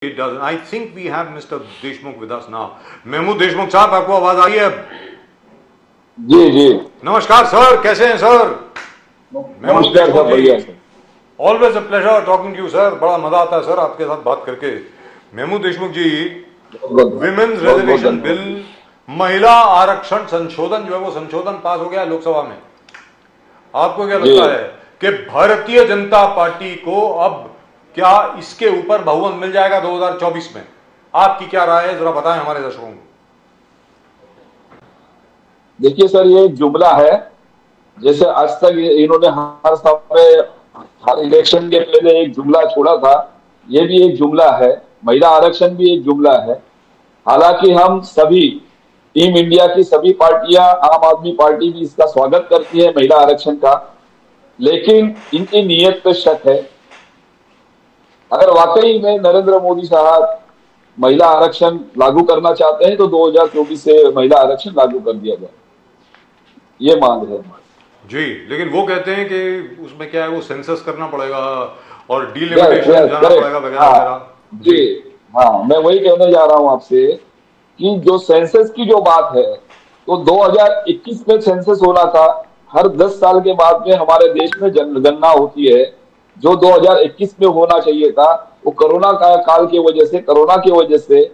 It doesn't. I think we have Mr. Deshmukh with us now. Mahmood Deshmukh साहब, आपको आवाज आ रही है? जी जी नमस्कार सर, कैसे हैं sir? Mahmood Deshmukh ji, always a pleasure talking to you sir. बड़ा मजा आता है सर आपके साथ बात करके. Mahmood Deshmukh ji, women's reservation bill, महिला आरक्षण संशोधन जो है वो संशोधन पास हो गया लोकसभा में. आपको क्या लगता है कि भारतीय जनता पार्टी को अब क्या इसके ऊपर बहुमत मिल जाएगा 2024 में? आपकी क्या राय है, जरा बताएं हमारे दर्शकों को. देखिए सर, ये एक जुमला है. जैसे आज तक इन्होंने हर समय हर इलेक्शन के पहले एक जुमला छोड़ा था, ये भी एक जुमला है. महिला आरक्षण भी एक जुमला है. हालांकि हम सभी टीम इंडिया की सभी पार्टियां, आम आदमी पार्टी भी इसका स्वागत करती है महिला आरक्षण का, लेकिन इनकी नीयत पे शक है. अगर वाकई में नरेंद्र मोदी साहब महिला आरक्षण लागू करना चाहते हैं तो 2024 से महिला आरक्षण लागू कर दिया जाए, ये मांग है जी. लेकिन वो कहते हैं कि उसमें क्या है, वो सेंसस करना पड़ेगा और डीलिमिटेशन जाना पड़ेगा वगैरह वगैरह. जी हाँ, मैं वही कहने जा रहा हूं आपसे कि जो सेंसस की जो बात है, तो 2021 में सेंसस होना था. हर 10 साल के बाद में हमारे देश में जनगणना होती है. जो 2021 में होना चाहिए था, वो कोरोना काल की वजह से, कोरोना की वजह से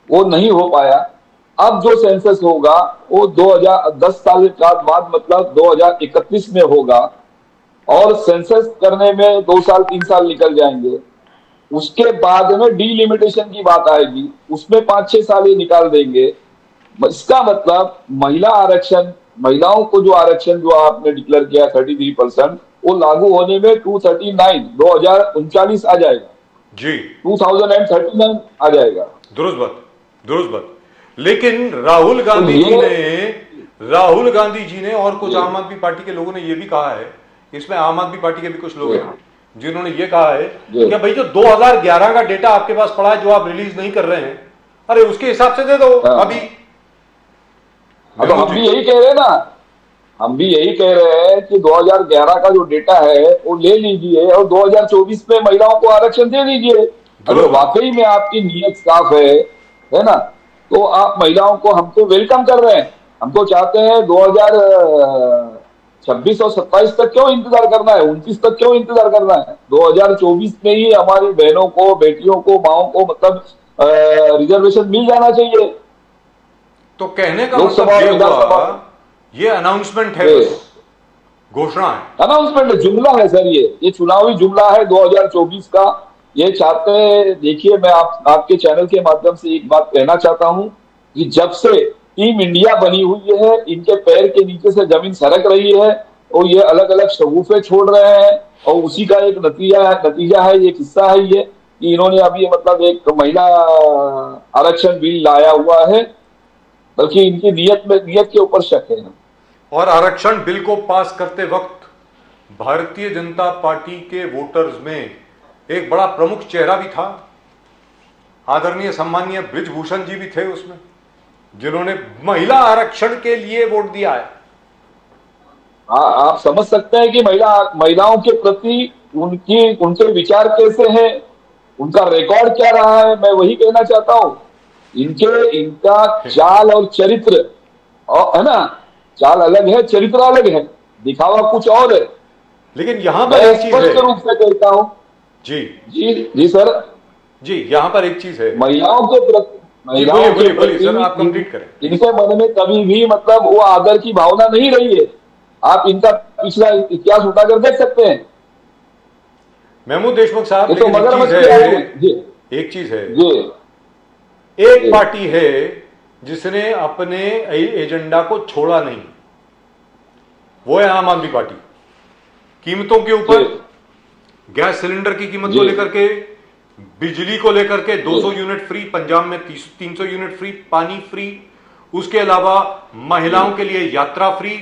वो नहीं हो पाया. अब जो सेंसस होगा वो 2010 साल के बाद मतलब 2031 में होगा, और सेंसस करने में 2 साल 3 साल निकल जाएंगे. उसके बाद में डीलिमिटेशन की बात आएगी, उसमें 5-6 साल ही निकाल देंगे. इसका मतलब महिला आरक्षण, महिलाओं को जो आरक्षण जो आपने डिक्लेयर किया 33%, वो लागू होने में 2039 आ जाएगा जी, 2039 आ जाएगा. दुरुस्त बात, दुरुस्त बात. लेकिन राहुल गांधी जी ने और कुछ आम आदमी पार्टी के लोगों ने ये भी कहा है, इसमें आम आदमी पार्टी के भी कुछ लोग हैं जिन्होंने ये कहा है कि भाई जो 2011 का डेटा आपके पास पड़ा है, जो आप रिलीज नहीं कर रहे हैं, अरे उसके हिसाब से दे दो. अभी अब हम भी यही कह रहे हैं ना, हम भी यही कह रहे हैं कि 2011 का जो डेटा है वो ले लीजिए और 2024 में महिलाओं को आरक्षण दे दीजिए. अगर वाकई में आपकी नीयत साफ है ना, तो आप महिलाओं को, हम तो वेलकम कर रहे हैं. हम तो चाहते हैं 2026 और 27 तक क्यों इंतजार करना है, 29 तक क्यों इंतजार करना है. 2024 में ही हमारी बहनों को, बेटियों को, माओं को मतलब रिजर्वेशन मिल जाना चाहिए. तो कहने का मतलब ये हुआ, ये अनाउंसमेंट है, घोषणा है, अनाउंसमेंट है, जुमला है सर. ये चुनावी जुमला है 2024 का. ये चाहते हैं, देखिए मैं आपके चैनल के माध्यम से एक बात कहना चाहता हूं कि जब से टीम इंडिया बनी हुई है, इनके पैर के नीचे से जमीन सरक रही है और ये अलग अलग शगुफे छोड़ रहे हैं, और उसी का एक नतीजा है, एक हिस्सा है ये कि इन्होंने अभी मतलब एक महिला आरक्षण बिल लाया हुआ है. बल्कि इनकी नीयत के ऊपर शक है. और आरक्षण बिल को पास करते वक्त भारतीय जनता पार्टी के वोटर्स में एक बड़ा प्रमुख चेहरा भी था. आदरणीय सम्मानीय ब्रिजभूषण जी भी थे उसमें, जिन्होंने महिला आरक्षण के लिए वोट दिया है. आप समझ सकते हैं कि महिलाओं के प्रति उनके विचार कैसे हैं, उनका रिकॉर्ड क्या रहा है. मैं वही कहना चाहता हूं, इनका चाल और चरित्र है ना, चाल अलग है, चरित्र अलग है, दिखावा कुछ और है. लेकिन यहां पर एक चीज है, स्पष्ट रूप से कहता हूं जी जी जी सर जी, यहां पर एक चीज है, महिलाओं के प्रति, सर आप कंप्लीट करें. इनके मन में कभी भी मतलब वो आदर की भावना नहीं रही है. आप इनका पिछला इतिहास उठाकर देख सकते हैं. महमूद देशमुख साहब, तो एक चीज है, एक पार्टी है जिसने अपने एजेंडा को छोड़ा नहीं, वो है आम आदमी पार्टी. कीमतों के ऊपर, गैस सिलेंडर की कीमत को लेकर के, बिजली को लेकर के 200 यूनिट फ्री, पंजाब में 300 यूनिट फ्री, पानी फ्री, उसके अलावा महिलाओं के लिए यात्रा फ्री,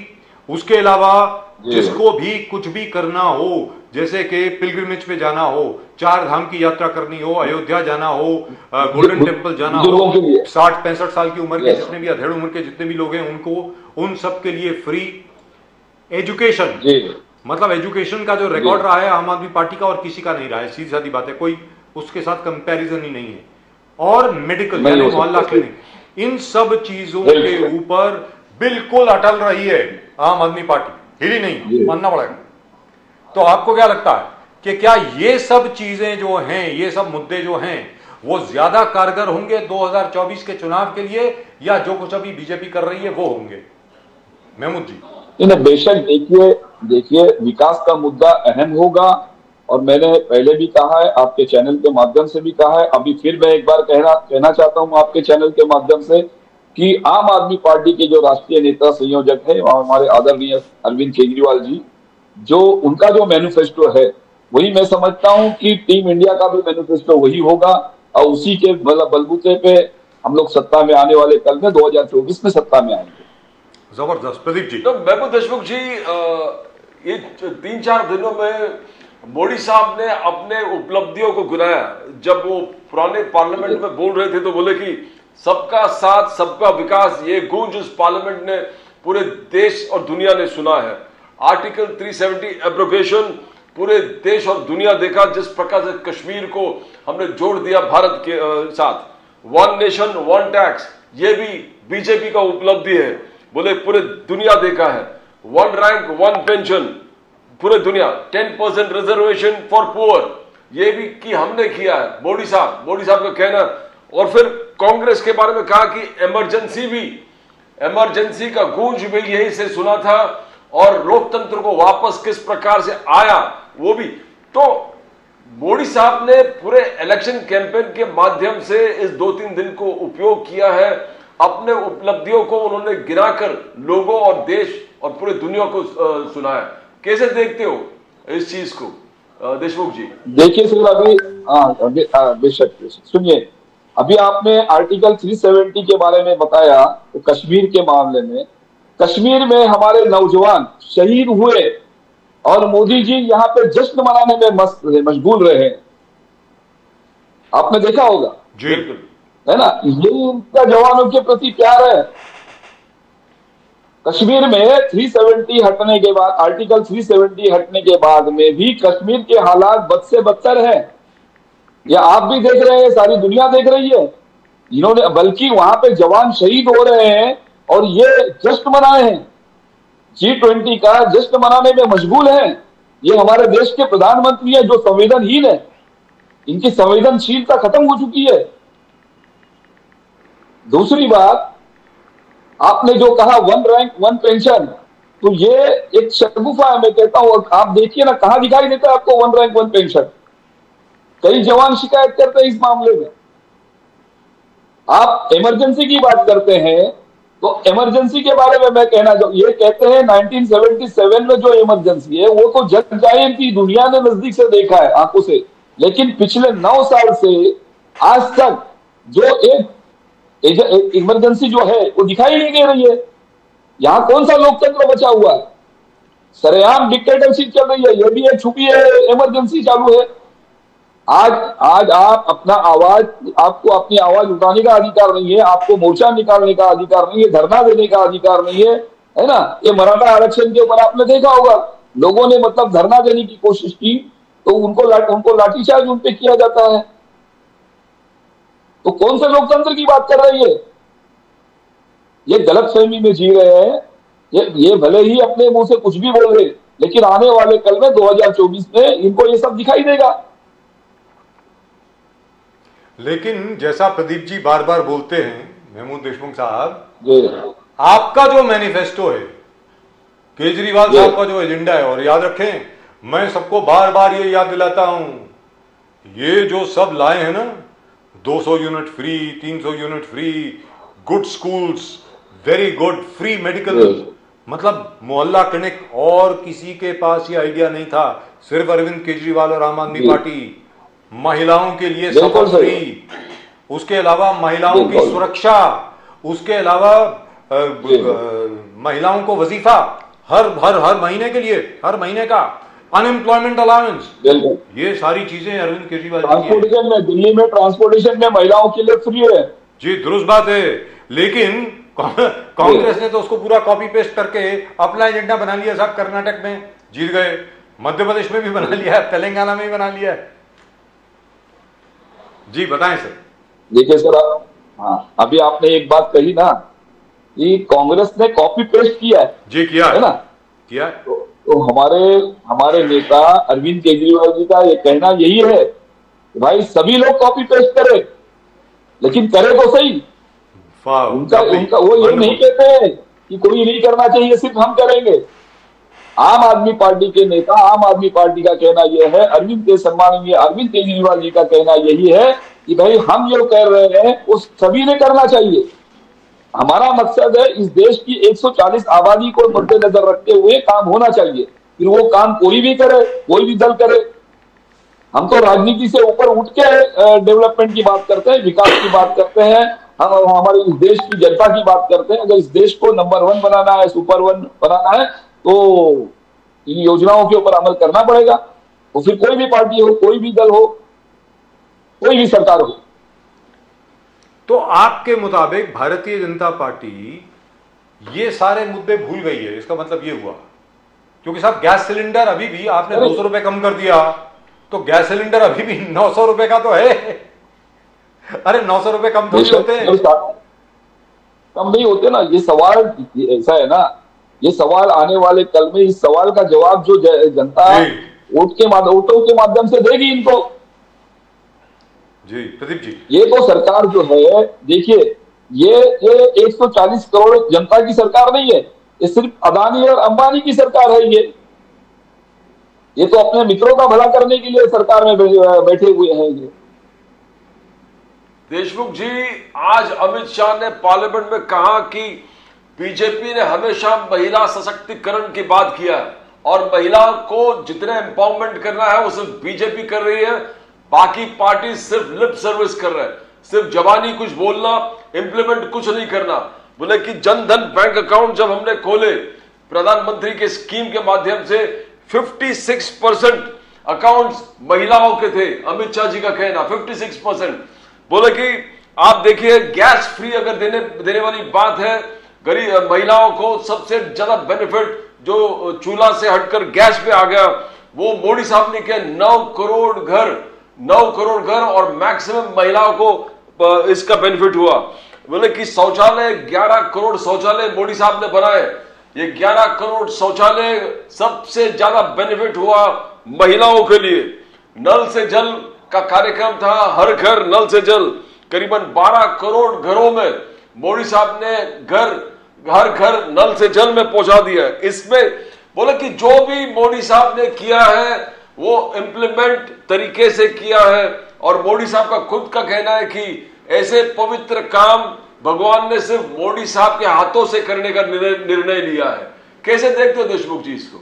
उसके अलावा जिसको भी कुछ भी करना हो, जैसे कि पिलग्रिमेज पे जाना हो, 4 धाम की यात्रा करनी हो, अयोध्या जाना हो, गोल्डन टेम्पल जाना हो, 60-65 साल की उम्र के जितने भी, अधेड़ उम्र के जितने भी लोग हैं उनको, उन सब के लिए फ्री. एजुकेशन, मतलब एजुकेशन का जो रिकॉर्ड रहा है आम आदमी पार्टी का और किसी का नहीं रहा है. सीधी सादी बात है, कोई उसके साथ कंपैरिजन ही नहीं है। और मेडिकल नहीं यानी हो सकता। मोहल्ला क्लिनिक, इन सब चीजों के ऊपर बिल्कुल अटल रही है आम आदमी पार्टी, हिली नहीं, मानना पड़ेगा। तो आपको क्या लगता है कि क्या ये सब चीजें जो हैं, ये सब मुद्दे जो हैं, वो ज्यादा कारगर होंगे 2024 के चुनाव के लिए, या जो कुछ अभी बीजेपी कर रही है वो होंगे? महमूद जी। नहीं, बेशक देखिए देखिए विकास का मुद्दा अहम होगा, और मैंने पहले भी कहा है, आपके चैनल के माध्यम से भी कहा है, अभी फिर मैं एक बार कहना चाहता हूं आपके चैनल के माध्यम से कि आम आदमी पार्टी के जो राष्ट्रीय नेता संयोजक है हमारे आदरणीय अरविंद केजरीवाल जी, जो उनका जो मैनिफेस्टो है वही मैं समझता हूं कि टीम इंडिया का भी मैनिफेस्टो वही होगा, और उसी के बलबूते पे हम लोग सत्ता में आने वाले कल में 2024 में सत्ता में आएंगे। जबरदस्त। प्रदीप जी। तो महमूद देशमुख जी, ये 3-4 दिनों में मोदी साहब ने अपने उपलब्धियों को गिनाया। जब वो पुराने पार्लियामेंट में बोल रहे थे तो बोले कि सबका साथ सबका विकास, ये गूंज उस पार्लियामेंट ने पूरे देश और दुनिया ने सुना है। आर्टिकल 370 एब्रोगेशन पूरे देश और दुनिया देखा, जिस प्रकार से कश्मीर को हमने जोड़ दिया भारत के साथ। वन नेशन वन टैक्स, ये भी बीजेपी का उपलब्धि है, बोले पूरे दुनिया देखा है। वन रैंक वन पेंशन, पूरे दुनिया। 10% रिजर्वेशन फॉर पुअर, ये भी कि हमने किया है, मोदी साहब का कहना। और फिर कांग्रेस के बारे में कहा कि इमरजेंसी का गूंज भी यही से सुना था, और लोकतंत्र को वापस किस प्रकार से आया वो भी। तो मोदी साहब ने पूरे इलेक्शन कैंपेन के माध्यम से इस 2-3 दिन को उपयोग किया है, अपने उपलब्धियों को उन्होंने गिराकर लोगों और देश और पूरे दुनिया को सुनाया। कैसे देखते हो इस चीज को देशमुख जी? देखिए सर, अभी बेशक सुनिए, अभी आपने आर्टिकल 370 के बारे में बताया, तो कश्मीर के मामले में, कश्मीर में हमारे नौजवान शहीद हुए और मोदी जी यहाँ पे जश्न मनाने में मशगूल रहे, आपने देखा होगा जी, है ना? ये इनका जवानों के प्रति प्यार है। कश्मीर में 370 हटने के बाद, आर्टिकल 370 हटने के बाद में भी कश्मीर के हालात बद से बदतर है। ये आप भी देख रहे हैं, सारी दुनिया देख रही है। इन्होंने, बल्कि वहां पे जवान शहीद हो रहे हैं और ये जश्न मनाए हैं, G20 का जश्न मनाने में मशगूल है। ये हमारे देश के प्रधानमंत्री है जो संवेदनहीन है, इनकी संवेदनशीलता खत्म हो चुकी है। दूसरी बात, आपने जो कहा वन रैंक वन पेंशन, तो ये एक शगुफा है, मैं कहता हूं। आप देखिए ना, कहां दिखाई देता है आपको वन रैंक वन पेंशन? कई जवान शिकायत करते हैं इस मामले में। आप इमरजेंसी की बात करते हैं, तो इमरजेंसी के बारे में मैं कहना चाहूँ, ये कहते हैं 1977 में जो इमरजेंसी है वो तो जग जाहिर की दुनिया ने नजदीक से देखा है, आंखों से। लेकिन पिछले 9 साल से आज तक जो एक इमरजेंसी जो है वो दिखाई नहीं दे रही है। यहां कौन सा लोकतंत्र बचा हुआ है? सरेआम डिक्टेटरशिप चल रही है। ये भी एक छुपी है इमरजेंसी चालू है। आज आप अपना आवाज, आपको अपनी आवाज उठाने का अधिकार नहीं है, आपको मोर्चा निकालने का अधिकार नहीं है, धरना देने का अधिकार नहीं है ना? ये मराठा आरक्षण के ऊपर आपने देखा होगा, लोगों ने मतलब धरना देने की कोशिश की तो उनको लाठीचार्ज उन पे किया जाता है। तो कौन से लोकतंत्र की बात कर रही है? ये गलतफहमी में जी रहे हैं। ये भले ही अपने मुंह से कुछ भी बोल रहे, लेकिन आने वाले कल में 2024 में इनको ये सब दिखाई देगा। लेकिन जैसा प्रदीप जी बार बार बोलते हैं, महमूद देशमुख साहब, आपका जो मैनिफेस्टो है, केजरीवाल साहब का जो एजेंडा है, और याद रखें, मैं सबको बार बार ये याद दिलाता हूं, ये जो सब लाए हैं ना, 200 unit free, 300 unit free, good schools, very good, free medical, मतलब मोहल्ला क्लिनिक, और किसी के पास ये आइडिया नहीं था, सिर्फ अरविंद केजरीवाल और आम आदमी पार्टी। महिलाओं के लिए सफर फ्री, उसके अलावा महिलाओं की सुरक्षा, उसके अलावा महिलाओं को वजीफा हर महीने के लिए, हर महीने का अनएम्प्लॉयमेंट अलाउंस, ये सारी चीजें अरविंद केजरीवाल जी ट्रांसपोर्टेशन में, दिल्ली में ट्रांसपोर्टेशन में महिलाओं के लिए फ्री है जी, दुरुस्त बात है। लेकिन कांग्रेस ने तो उसको पूरा कॉपी पेस्ट करके अपना एजेंडा बना लिया साहब। कर्नाटक में जीत गए, मध्य प्रदेश में भी बना लिया है, तेलंगाना में भी बना लिया है। जी बताएं सर। देखिए सर, हाँ, अभी आपने एक बात कही ना कि कांग्रेस ने कॉपी पेस्ट किया है। जी किया है ना? किया है। तो हमारे हमारे नेता अरविंद केजरीवाल जी का ये कहना यही है कि भाई सभी लोग कॉपी पेस्ट करें, लेकिन करे तो सही। उनका उनका वो ये नहीं कहते हैं कि कोई नहीं करना चाहिए, सिर्फ हम करेंगे। आम आदमी पार्टी के नेता, आम आदमी पार्टी का कहना यह है, सम्माननीय अरविंद केजरीवाल जी का कहना यही है कि भाई हम जो कर रहे हैं वो सभी ने करना चाहिए। हमारा मकसद है इस देश की 140 आबादी को मद्देनजर रखते हुए काम होना चाहिए। फिर वो काम कोई भी करे, कोई भी दल करे। हम तो राजनीति से ऊपर उठ के डेवलपमेंट की बात करते हैं, विकास की बात करते हैं, हम हमारे इस देश की जनता की बात करते हैं। अगर इस देश को नंबर 1 बनाना है, सुपर 1 बनाना है, तो इन योजनाओं के ऊपर अमल करना पड़ेगा। तो फिर कोई भी पार्टी हो, कोई भी दल हो, कोई भी सरकार हो। तो आपके मुताबिक भारतीय जनता पार्टी ये सारे मुद्दे भूल गई है, इसका मतलब ये हुआ? क्योंकि साहब गैस सिलेंडर अभी भी आपने 200 रुपए कम कर दिया, तो गैस सिलेंडर अभी भी 900 रुपए का तो है। अरे 900 रुपए कम थोड़ी होते हैं। कम नहीं होते ना। ये सवाल ऐसा है ना, ये सवाल आने वाले कल में इस सवाल का जवाब जो जनता वोटों के माध्यम से देगी इनको। जी प्रदीप जी, ये तो सरकार जो है, देखिए ये 140 करोड़ जनता की सरकार नहीं है, ये सिर्फ अदानी और अंबानी की सरकार है। ये तो अपने मित्रों का भला करने के लिए सरकार में बैठे हुए हैं ये। देशमुख जी, आज अमित शाह ने पार्लियामेंट में कहा कि बीजेपी ने हमेशा महिला सशक्तिकरण की बात किया है और महिला को जितने एम्पावरमेंट करना है वो सिर्फ बीजेपी कर रही है, बाकी पार्टी सिर्फ लिप सर्विस कर रहे हैं, सिर्फ जबानी कुछ बोलना, इंप्लीमेंट कुछ नहीं करना। बोले कि जन धन बैंक अकाउंट जब हमने खोले प्रधानमंत्री के स्कीम के माध्यम से 56% अकाउंट्स महिलाओं के थे। अमित शाह जी का कहना 56%। बोले कि आप देखिए गैस फ्री अगर देने वाली बात है, गरीब महिलाओं को सबसे ज्यादा बेनिफिट जो चूल्हा से हटकर गैस पे आ गया, वो मोदी साहब ने किया। 9 करोड़ घर और मैक्सिमम महिलाओं को इसका बेनिफिट हुआ। बोले कि शौचालय 11 करोड़ शौचालय मोदी साहब ने बनाए। ये 11 करोड़ शौचालय सबसे ज्यादा बेनिफिट हुआ महिलाओं के लिए। नल से जल का कार्यक्रम था, हर घर नल से जल। करीबन 12 करोड़ घरों में मोदी साहब ने हर घर नल से जल में पहुंचा दिया है। इसमें बोले कि जो भी मोदी साहब ने किया है वो इम्प्लीमेंट तरीके से किया है। और मोदी साहब का खुद का कहना है कि ऐसे पवित्र काम भगवान ने सिर्फ मोदी साहब के हाथों से करने का निर्णय लिया है। कैसे देखते हो देशमुख जी इसको?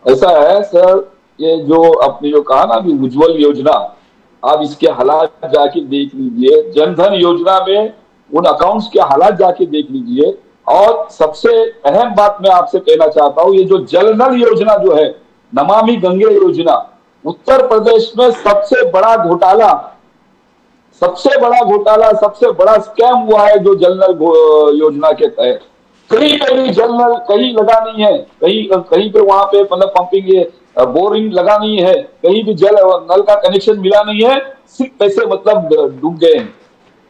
ऐसा है सर, ये जो आपने जो कहा ना अभी उज्ज्वल योजना, आप इसके हालात जाके देख लीजिए। जनधन योजना में उन अकाउंट्स के हालात जाके देख लीजिए। और सबसे अहम बात मैं आपसे कहना चाहता हूं, ये जो जल नल योजना जो है, नमामि गंगे योजना, उत्तर प्रदेश में सबसे बड़ा घोटाला, सबसे बड़ा स्कैम हुआ है जो जल नल योजना के तहत। कहीं पे भी जल नल कहीं लगा नहीं है, कहीं पे वहां पे मतलब पंपिंग बोरिंग लगा नहीं है, कहीं भी जल नल का कनेक्शन मिला नहीं है, सिर्फ पैसे मतलब डूब गए हैं।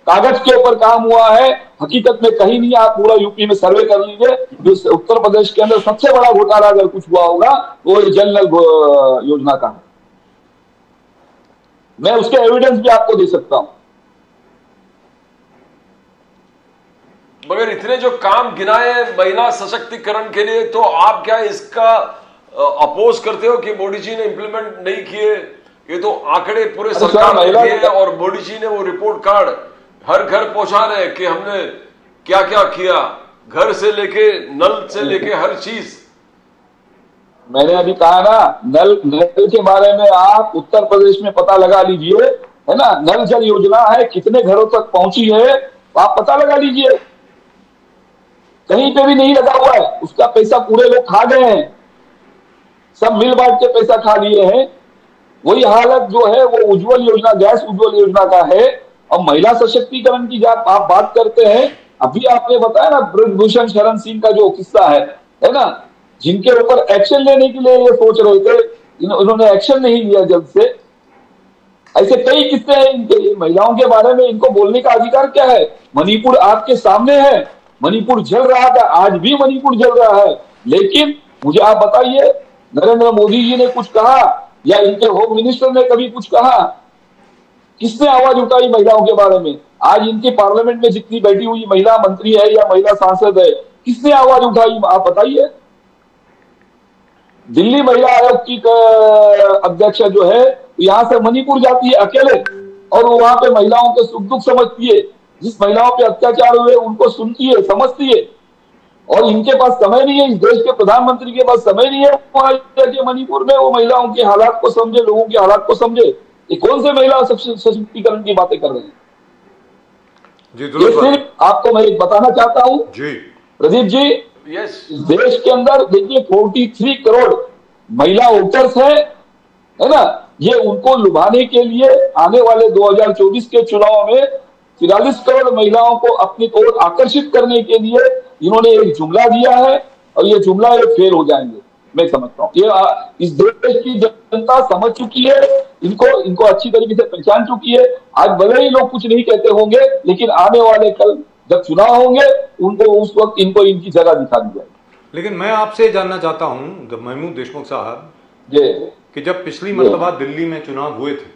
कागज के ऊपर काम हुआ है, हकीकत में कहीं नहीं। आप पूरा यूपी में सर्वे कर लीजिए, जो उत्तर प्रदेश के अंदर सबसे बड़ा घोटाला अगर कुछ हुआ होगा वो जल नल योजना का है। मैं उसके एविडेंस भी आपको दे सकता हूं। मगर इतने जो काम गिनाए महिला सशक्तिकरण के लिए, तो आप क्या इसका अपोज करते हो कि मोदी जी ने इंप्लीमेंट नहीं किए? ये तो आंकड़े पूरे सरकार ने दिए और मोदी जी ने वो रिपोर्ट कार्ड हर घर पहुंचा रहे कि हमने क्या क्या किया, घर से लेके नल से लेके हर चीज। मैंने अभी कहा ना, नल के बारे में आप उत्तर प्रदेश में पता लगा लीजिए, है ना। नल जल योजना है, कितने घरों तक पहुंची है आप पता लगा लीजिए। कहीं पे भी नहीं लगा हुआ है, उसका पैसा पूरे लोग खा गए हैं, सब मिल बांट के पैसा खा लिए हैं। वही हालत जो है वो उज्ज्वल योजना, गैस उज्ज्वल योजना का है। और महिला सशक्तिकरण की जब आप बात करते हैं, अभी आपने बताया ना ब्रजभूषण शरण सिंह का जो किस्सा है ना, जिनके ऊपर एक्शन लेने के लिए ये सोच रहे थे, इन्होंने एक्शन नहीं लिया जल्द से। ऐसे कई किस्से हैं इनके, महिलाओं के बारे में इनको बोलने का अधिकार क्या है? मणिपुर आपके सामने है, मणिपुर जल रहा था, आज भी मणिपुर जल रहा है, लेकिन मुझे आप बताइए नरेंद्र मोदी जी ने कुछ कहा या इनके होम मिनिस्टर ने कभी कुछ कहा? किसने आवाज उठाई महिलाओं के बारे में? आज इनके पार्लियामेंट में जितनी बैठी हुई महिला मंत्री है या महिला सांसद है, किसने आवाज उठाई? आप बताइए। दिल्ली महिला आयोग की अध्यक्ष जो है यहां से मणिपुर जाती है अकेले और वो वहां पे महिलाओं के सुख दुख समझती है, जिस महिलाओं पे अत्याचार हुए उनको सुनती है, समझती है। और इनके पास समय नहीं है, इस देश के प्रधानमंत्री के पास समय नहीं है वहां जाके मणिपुर में वो महिलाओं के हालात को समझे, लोगों के हालात को समझे। ये कौन से महिला सशक्तिकरण की बातें कर रहे हैं? ये सिर्फ आपको मैं एक बताना चाहता हूं जी प्रदीप जी, यस, देश के अंदर देखिए 43 करोड़ महिला वोटर्स है ना? ये उनको लुभाने के लिए आने वाले 2024 के चुनाव में 44 करोड़ महिलाओं को अपनी ओर आकर्षित करने के लिए इन्होंने एक जुमला दिया है और ये जुमला ये फेल हो जाएंगे, मैं समझता हूँ। ये इस देश की जनता समझ चुकी है, इनको अच्छी तरीके से पहचान चुकी है। आज भले ही लोग कुछ नहीं कहते होंगे, लेकिन आने वाले कल जब चुनाव होंगे उनको उस वक्त इनको इनकी जगह दिखा दी जाएगी। लेकिन मैं आपसे जानना चाहता हूं जब महमूद देशमुख साहब जी, कि जब पिछली मर्तबा दिल्ली में चुनाव हुए थे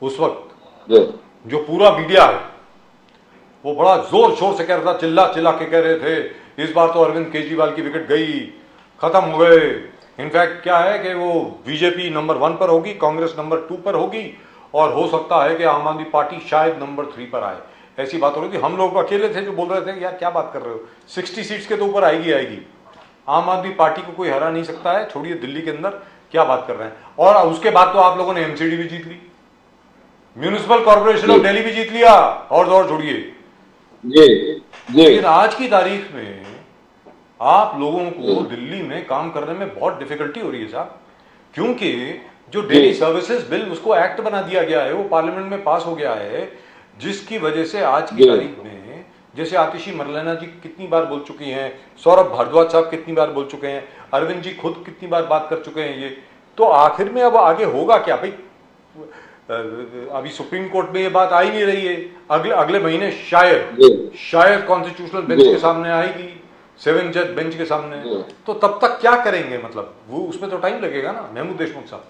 उस वक्त जी, जो पूरा मीडिया है वो बड़ा जोर शोर से कह रहा था, चिल्ला चिल्ला के कह रहे थे इस बार तो अरविंद केजरीवाल की विकेट गई, खत्म हो गए। इनफैक्ट क्या है कि वो बीजेपी नंबर 1 पर होगी, कांग्रेस नंबर 2 पर होगी और हो सकता है कि आम आदमी पार्टी शायद नंबर 3 पर आए। ऐसी बात हो रही थी। हम लोग अकेले थे जो बोल रहे थे यार क्या बात कर रहे हो, 60 सीट्स के तो ऊपर आएगी, आम आदमी पार्टी को कोई हरा नहीं सकता है, छोड़िए दिल्ली के अंदर क्या बात कर रहे हैं। और उसके बाद तो आप लोगों ने एमसीडी भी जीत ली, म्यूनिसिपल कॉर्पोरेशन ऑफ दिल्ली भी जीत लिया और दौड़ छोड़िए। लेकिन आज की तारीख में आप लोगों को दिल्ली में काम करने में बहुत डिफिकल्टी हो रही है साहब, क्योंकि जो डेली सर्विसेज बिल उसको एक्ट बना दिया गया है, वो पार्लियामेंट में पास हो गया है, जिसकी वजह से आज की तारीख में जैसे आतिशी मरलेना जी कितनी बार बोल चुकी हैं, सौरभ भारद्वाज साहब कितनी बार बोल चुके हैं, अरविंद जी खुद कितनी बार बात कर चुके हैं, ये तो आखिर में अब आगे होगा क्या भाई? अभी सुप्रीम कोर्ट में ये बात आ ही नहीं रही है, अगले महीने शायद कॉन्स्टिट्यूशनल बेंच के सामने आएगी, 7 जज बेंच के सामने, तो तब तक क्या करेंगे? मतलब वो उसमें तो टाइम लगेगा ना महमूद देशमुख साहब।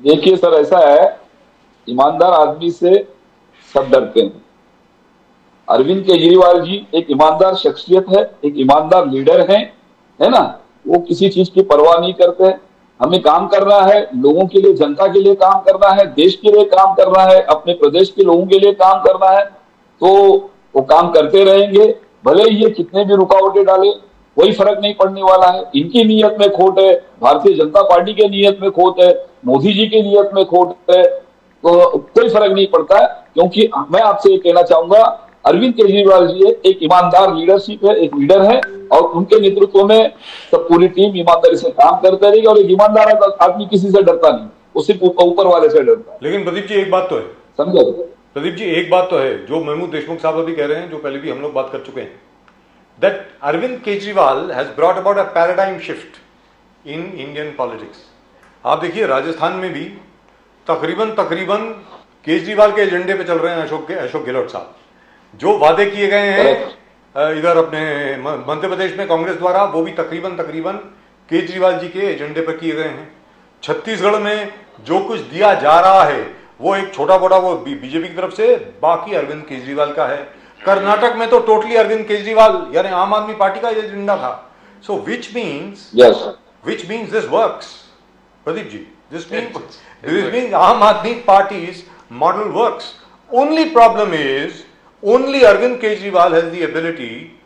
देखिए सर, ऐसा है, ईमानदार आदमी से सब डरते हैं। अरविंद केजरीवाल जी एक ईमानदार शख्सियत है, एक ईमानदार लीडर है ना? वो किसी चीज की परवाह नहीं करते। हमें काम करना है, लोगों के लिए, जनता के लिए काम करना है, देश के लिए काम करना है, अपने प्रदेश के लोगों के लिए काम करना है, तो वो काम करते रहेंगे। भले ही ये कितने भी रुकावटें डाले, कोई फर्क नहीं पड़ने वाला है। इनकी नीयत में खोट है, भारतीय जनता पार्टी के नीयत में खोट है, मोदी जी की नीयत में खोट है, तो कोई फर्क नहीं पड़ता है। क्योंकि मैं आपसे ये कहना चाहूंगा, अरविंद केजरीवाल जी एक ईमानदार लीडरशिप है, एक लीडर है, और उनके नेतृत्व में सब पूरी टीम ईमानदारी से काम करते रहेगी। और एक ईमानदार आदमी किसी से डरता नहीं, वो सिर्फ ऊपर वाले से डरता है। लेकिन प्रदीप जी एक बात तो है, समझे प्रदीप जी एक बात तो है जो महमूद देशमुख साहब अभी कह रहे हैं, जो पहले भी हम लोग बात कर चुके हैं, that Arvind Kejriwal has brought about a paradigm shift in Indian politics. आप देखिए राजस्थान में भी तकरीबन केजरीवाल के एजेंडे पे चल रहे हैं अशोक गहलोत साहब। जो वादे किए गए हैं इधर अपने मध्य प्रदेश में कांग्रेस द्वारा, वो भी तकरीबन केजरीवाल जी के एजेंडे पर किए गए हैं। छत्तीसगढ़ में जो कुछ दिया जा रहा है वो एक छोटा मोटा वो बीजेपी की तरफ से, बाकी अरविंद केजरीवाल का है। कर्नाटक में तो टोटली अरविंद केजरीवाल यानी आम आदमी पार्टी का एजेंडा था। So which means this works, Pradeep ji, this means Aam Aadmi party's model works. Only problem is only Arvind Kejriwal has the ability,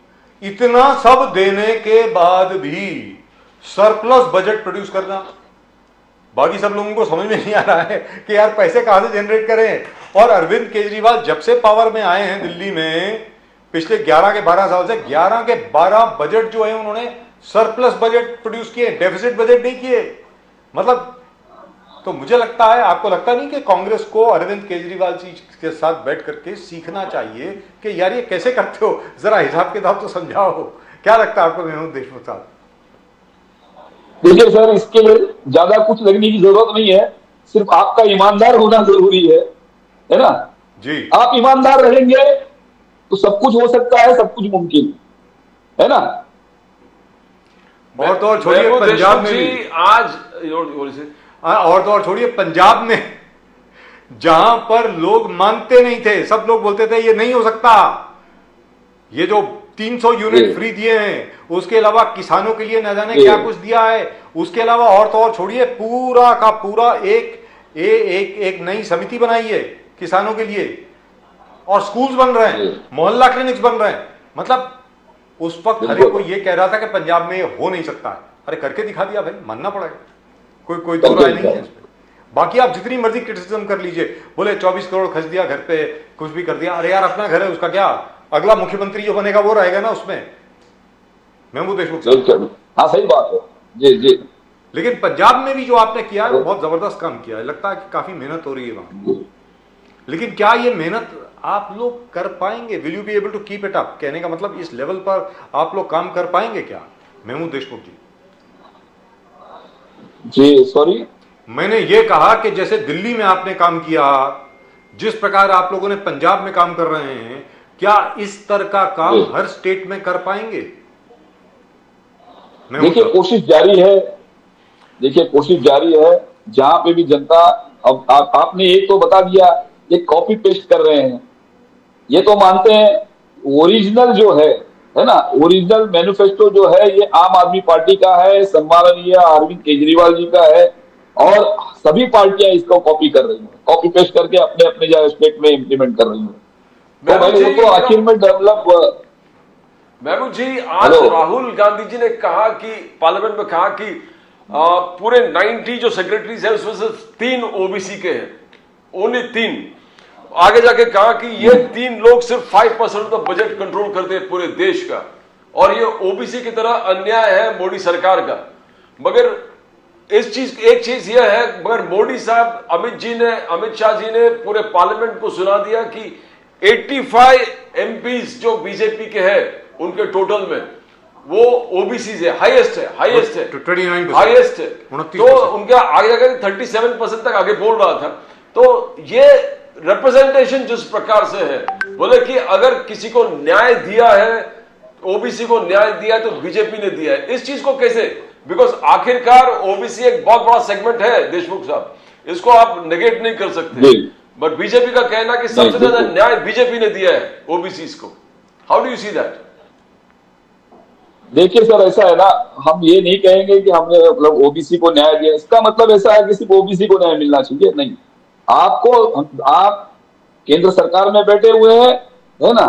इतना सब देने के बाद भी सरप्लस बजट प्रोड्यूस करना। बाकी सब लोगों को समझ में नहीं आ रहा है कि यार पैसे कहां से जनरेट करें। और अरविंद केजरीवाल जब से पावर में आए हैं दिल्ली में, पिछले 11 के 12 साल से 11 के 12 बजट जो है उन्होंने सरप्लस बजट प्रोड्यूस किए, डेफिसिट बजट नहीं किए। मतलब तो मुझे लगता है, आपको लगता नहीं कि कांग्रेस को अरविंद केजरीवाल जी के साथ बैठ करके सीखना चाहिए कि यार ये कैसे करते हो, जरा हिसाब किताब तो समझाओ। क्या लगता है आपको महमूद देशमुख साहब? देखिए सर, इसके लिए ज्यादा कुछ लगने की जरूरत नहीं है। सिर्फ आपका ईमानदार होना जरूरी है ना। जी आप ईमानदार रहेंगे तो सब कुछ हो सकता है, सब कुछ मुमकिन है ना। और तो और छोड़िए महमूद पंजाब देशमुख में जी भी, आज और तो और छोड़िए पंजाब में, जहां पर लोग मानते नहीं थे, सब लोग बोलते थे ये नहीं हो सकता, ये जो 300 यूनिट फ्री दिए हैं, उसके अलावा किसानों के लिए न जाने क्या कुछ दिया है, उसके अलावा और तो और छोड़िए पूरा का पूरा एक नई समिति बनाई है किसानों के लिए, और स्कूल्स बन रहे हैं, मोहल्ला क्लिनिक्स बन रहे हैं। मतलब उस वक्त हर एक को ये कह रहा था कि पंजाब में ये हो नहीं सकता है, अरे करके दिखा दिया भाई, मानना पड़ेगा, कोई दो राय नहीं है इस पे। बाकी आप जितनी मर्जी क्रिटिसिज्म कर लीजिए, बोले 24 करोड़ खर्च दिया घर पे, कुछ भी कर दिया, अरे यार अपना घर है, उसका क्या, अगला मुख्यमंत्री जो बनेगा वो रहेगा ना उसमें, महमूद देशमुख साहब। हाँ सही बात है जी जी। लेकिन पंजाब में भी जो आपने किया है वो बहुत जबरदस्त काम किया है, लगता है कि काफी मेहनत हो रही है वहां, लेकिन क्या ये मेहनत आप लोग कर पाएंगे? Will you be able to keep it up? कहने का मतलब इस लेवल पर आप लोग काम कर पाएंगे क्या, महमूद देशमुख जी? जी सॉरी, मैंने ये कहा कि जैसे दिल्ली में आपने काम किया, जिस प्रकार आप लोगों ने पंजाब में काम कर रहे हैं, क्या इस तरह का काम हर स्टेट में कर पाएंगे? देखिए कोशिश जारी है, देखिए कोशिश जारी है, जहां पे भी जनता, अब आपने एक तो बता दिया, ये कॉपी पेस्ट कर रहे हैं, ये तो मानते हैं ओरिजिनल जो है ना, ओरिजिनल मैनिफेस्टो जो है ये आम आदमी पार्टी का है, सम्माननीय अरविंद केजरीवाल जी का है, और सभी पार्टियां इसको कॉपी कर रही हैं, कॉपी पेस्ट करके अपने अपने जो स्टेट में इम्प्लीमेंट कर रही हैं। तो मैंने वो तो आखिर में डेवलप। महमूद जी, आज राहुल गांधी जी ने कहा कि पार्लियामेंट में कहा कि पूरे 90 जो सेक्रेटरीज हैं उसमें से 3 ओबीसी के हैं, ओनली 3। आगे जाके कहा कि ये 3 लोग सिर्फ 5% ऑफ बजट कंट्रोल करते हैं पूरे देश का, और ये ओबीसी की तरह अन्याय है मोदी सरकार का। मगर इस चीज, एक चीज यह है, मगर मोदी साहब, अमित शाह जी ने पूरे पार्लियामेंट को सुना दिया कि 85 एमपीज जो बीजेपी के हैं उनके टोटल में वो ओबीसी है, हाईएस्ट है, 29%, हाईएस्ट है। तो उनका आगे जाकर 37% तक आगे बोल रहा था। तो ये रिप्रेजेंटेशन जिस प्रकार से है, बोले कि अगर किसी को न्याय दिया है, ओबीसी को न्याय दिया है तो बीजेपी ने दिया है। इस चीज को कैसे, बिकॉज आखिरकार ओबीसी एक बहुत बड़ा सेगमेंट है देशमुख साहब, इसको आप नेगेट नहीं कर सकते, बट बीजेपी का कहना कि सबसे ज्यादा न्याय बीजेपी ने दिया है ओबीसी को। How do you see that? देखिए सर, ऐसा है ना, हम ये नहीं कहेंगे कि हमने मतलब ओबीसी को न्याय दिया, इसका मतलब ऐसा है कि सिर्फ ओबीसी को न्याय मिलना चाहिए, नहीं। आपको, आप केंद्र सरकार में बैठे हुए हैं, है ना,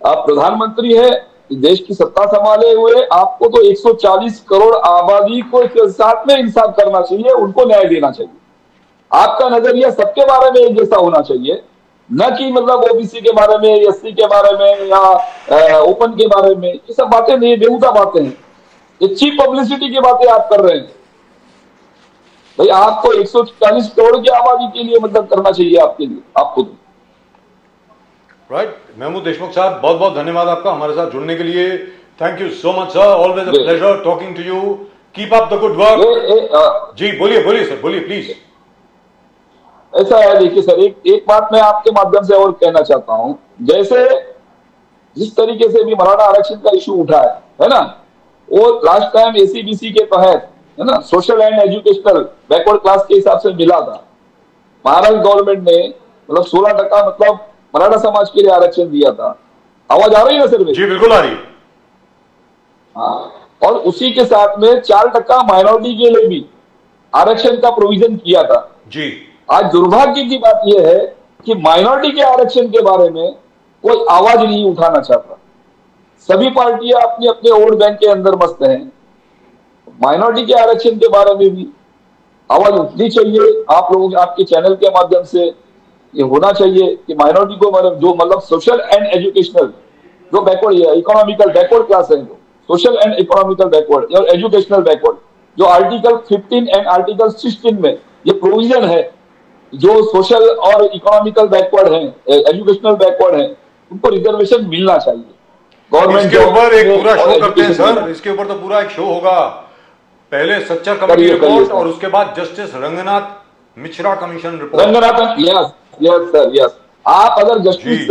आप प्रधानमंत्री है, देश की सत्ता संभाले हुए, आपको तो 140 करोड़ आबादी को साथ में इंसाफ करना चाहिए, उनको न्याय देना चाहिए। आपका नजरिया सबके बारे में एक जैसा होना चाहिए, न कि मतलब ओबीसी के बारे में, एससी के बारे में, या ओपन के बारे में। ये सब बातें नहीं, बेहुदा बातें हैं, ये चीप पब्लिसिटी की बातें आप कर रहे हैं। भाई आपको 140 करोड़ की आबादी के लिए मतलब करना चाहिए आपके लिए, आपको तो। राइट, महमूद देशमुख साहब, बहुत बहुत धन्यवाद आपका हमारे साथ जुड़ने के लिए। Thank you so much sir, always a pleasure talking to you, keep up the good work. जी बोलिए सर, बोलिए प्लीज। ऐसा है, देखिए सर, एक बात मैं आपके माध्यम से और कहना चाहता हूं। जैसे जिस तरीके से भी मराठा आरक्षण का इशू उठा है ना, वो लास्ट टाइम एसीबीसी के तहत, है ना, social and educational backward class के हिसाब से मिला था। महाराष्ट्र गवर्नमेंट ने मतलब 16% मतलब मराठा समाज के लिए आरक्षण दिया था। आवाज आ रही है ना सर? जी बिल्कुल आ रही है। हाँ, और उसी के साथ में 4% माइनॉरिटी के लिए भी आरक्षण का प्रोविजन किया था जी। आज दुर्भाग्य की बात यह है कि माइनॉरिटी के आरक्षण के बारे में कोई आवाज नहीं उठाना चाहता। सभी पार्टियां अपने अपने वोट बैंक के अंदर मस्त हैं। माइनॉरिटी के आरक्षण के बारे में भी आवाज उठनी चाहिए। आप लोगों के, आपके चैनल के माध्यम से ये होना चाहिए कि माइनॉरिटी को जो मतलब सोशल एंड एजुकेशनल जो बैकवर्ड, इकोनॉमिकल बैकवर्ड क्लास है, सोशल एंड इकोनॉमिकल बैकवर्ड और एजुकेशनल बैकवर्ड, जो आर्टिकल 15 एंड आर्टिकल 16 में ये प्रोविजन है, जो सोशल और इकोनॉमिकल बैकवर्ड हैं, एजुकेशनल बैकवर्ड हैं, उनको रिजर्वेशन मिलना चाहिए। गवर्नमेंट इसके ऊपर एक पूरा शो करते हैं सर, इसके ऊपर तो पूरा एक शो होगा। पहले सच्चर कमेटी रिपोर्ट और उसके बाद justice Ranganath Mishra commission report. Ranganathan, yes yes sir, yes. आप अगर justice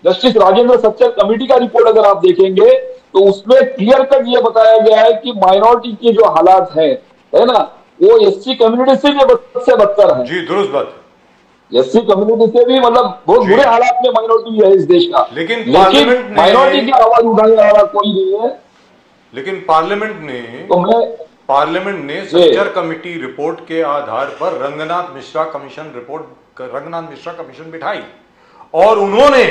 justice Rajendra Sachar committee का रिपोर्ट अगर आप देखेंगे तो उसमें क्लियर कट ये बताया गया है कि माइनॉरिटी के जो हालात है ना, वो एससी कम्युनिटी से भी बदतर है। जी दुरुस्त बात। एससी कम्युनिटी से भी मतलब बहुत बुरे हालात में माइनॉरिटी है इस देश का। लेकिन पार्लियामेंट ने, माइनॉरिटी की आवाज उठाने वाला कोई नहीं है। लेकिन पार्लियामेंट ने सच्चर कमेटी रिपोर्ट के आधार पर रंगनाथ मिश्रा कमीशन बिठाई और उन्होंने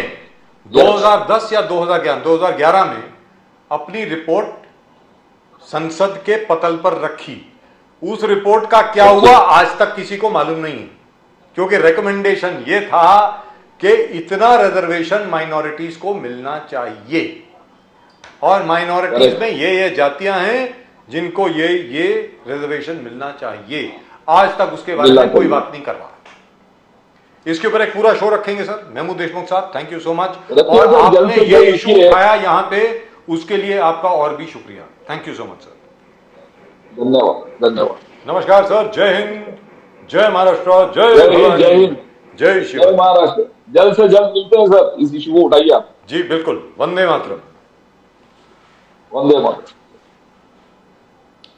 2010 या 2011 में अपनी रिपोर्ट संसद के पटल पर रखी। उस रिपोर्ट का क्या हुआ आज तक किसी को मालूम नहीं है, क्योंकि रिकमेंडेशन ये था कि इतना रिजर्वेशन माइनॉरिटीज को मिलना चाहिए और माइनॉरिटीज में ये जातियां हैं जिनको ये रिजर्वेशन मिलना चाहिए। आज तक उसके बारे में कोई बात नहीं कर रहा। इसके ऊपर एक पूरा शो रखेंगे सर। महमूद देशमुख साहब, थैंक यू सो मच। और आपने ये इशू उठाया यहां पे, उसके लिए आपका और भी शुक्रिया। Thank you so much sir. धन्यवाद धन्यवाद। नमस्कार सर। जय हिंद, जय महाराष्ट्र, जय हिंद, जय शिव, जय महाराष्ट्र। जल्द से जल्द मिलते हैं सर, इस इशू को उठाइए आप। जी बिल्कुल। वंदे मातरम। वंदे मातरम।